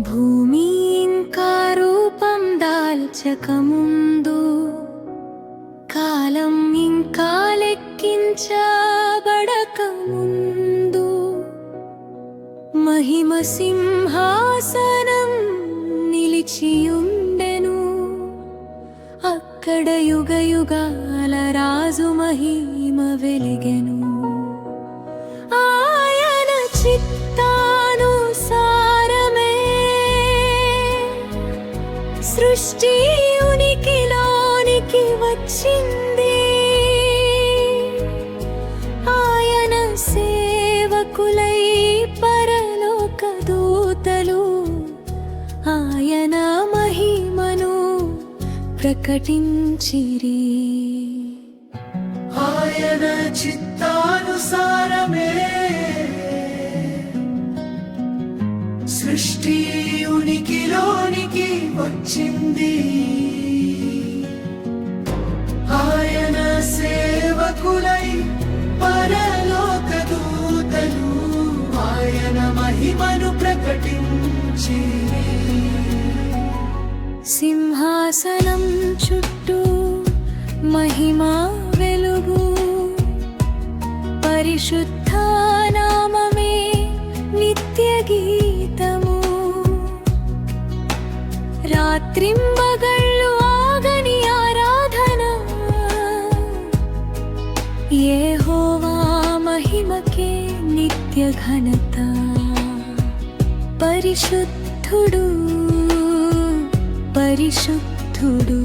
భూమి ఇంకా రూపం దాల్చకముందు, కాలం ఇంకా లెక్కించబడకముందు, మహిమ సింహాసనం నిలిచియుండెను. అక్కడ యుగ యుగాల రాజు మహిమ వెలిగెను. ఆయన చిత్తానుసారమే సృష్టి ఉనికిలోనికి వచ్చింది. ఆయన సేవకులై పరలోక దూతలు ఆయన మహిమను ప్రకటించిరి. ఆయన చిత్తానుసారమే సృష్టి ఉనికిలోనికి వచ్చింది. ఆయన సేవకులై పరలోక దూతలు ఆయన మహిమను ప్రకటించిరి. సింహాసనం చుట్టూ మహిమా వెలుగు, పరిశుద్ధ నామమే నిత్య గీతము. రాత్రింబగళ్ళు ఆగని ఆరాధన, యెహోవా మహిమకే నిత్య ఘనత. పరిశుద్ధుడు పరిశుద్ధుడు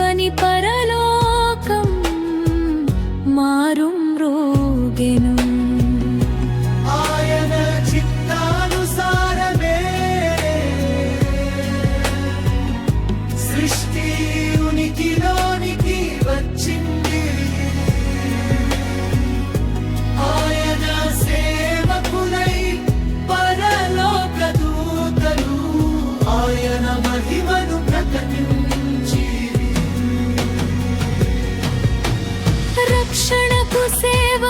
అని పరలోకం మారుమ్రోగెను. ఆయన చిత్తానుసారమే సృష్టి ఉనికిలోనికి వచ్చింది. ఆయన సేవకులై పరలోక దూతలు ఆయన మహిమను ప్రకటించిరి. రక్షణకు సేవ,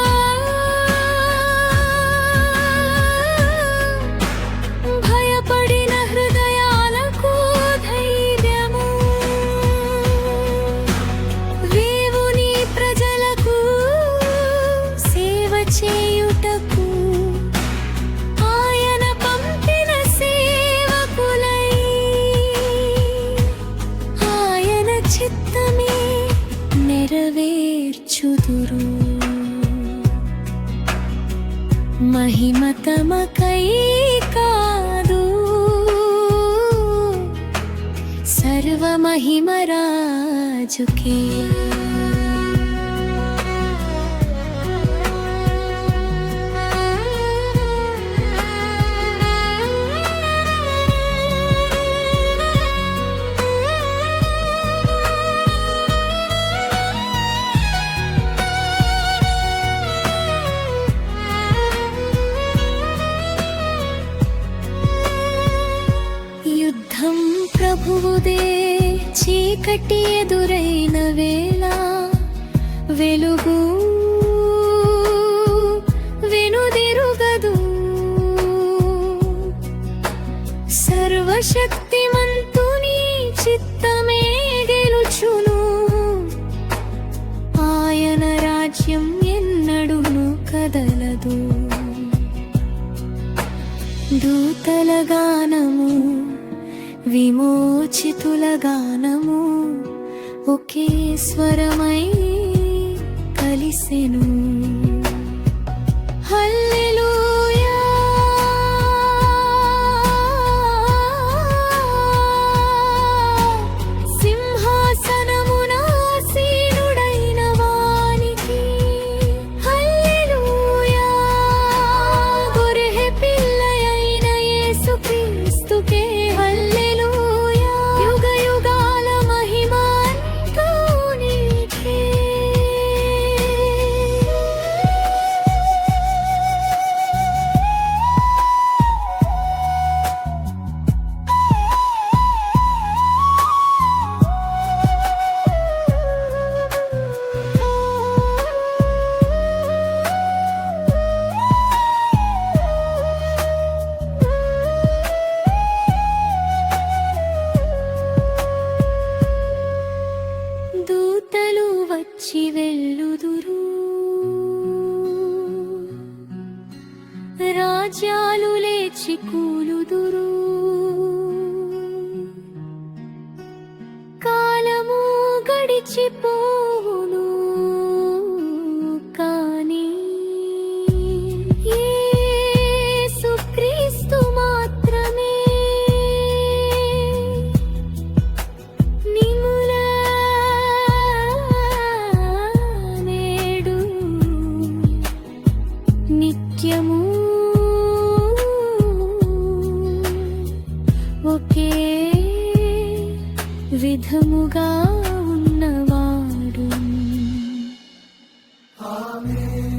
భయపడిన హృదయాలకు ధైర్యము, దేవుని ప్రజలకు సేవ చేయుటకు ఆయన పంపిన సేవకులై ఆయన చిత్తమే నెరవేర్చుదురు. మహిమ తమకై కాదు, సర్వ మహిమ రాజుకే. యుద్ధం ప్రభువుదే, చీకటి ఎదురైన వేళ వెలుగు వెనుదిరుగదు. సర్వశక్తిమంతుని చిత్తమే గెలుచును. ఆయన రాజ్యం ఎన్నడును కదలదు. దూతల గానము, విమోచితుల గానము ఒకే స్వరమై కలిసెను. హల్లెలూయా, సింహాసనమున ఆసీనుడైన వానికి హల్లెలూయా. గొర్రె పిల్లయైన యేసుక్రీస్తుకే హల్లెలూయా. యుగ యుగాల మహిమ అంతా నీకే. రాజ్యాలు లేచి కూలుదురు. కాలము గడిచిపోవును కానీ యేసుక్రీస్తు మాత్రమే నిముల నేడు నిత్యము ఒకే విధముగా ఉన్నవాడు. ఆమేన్.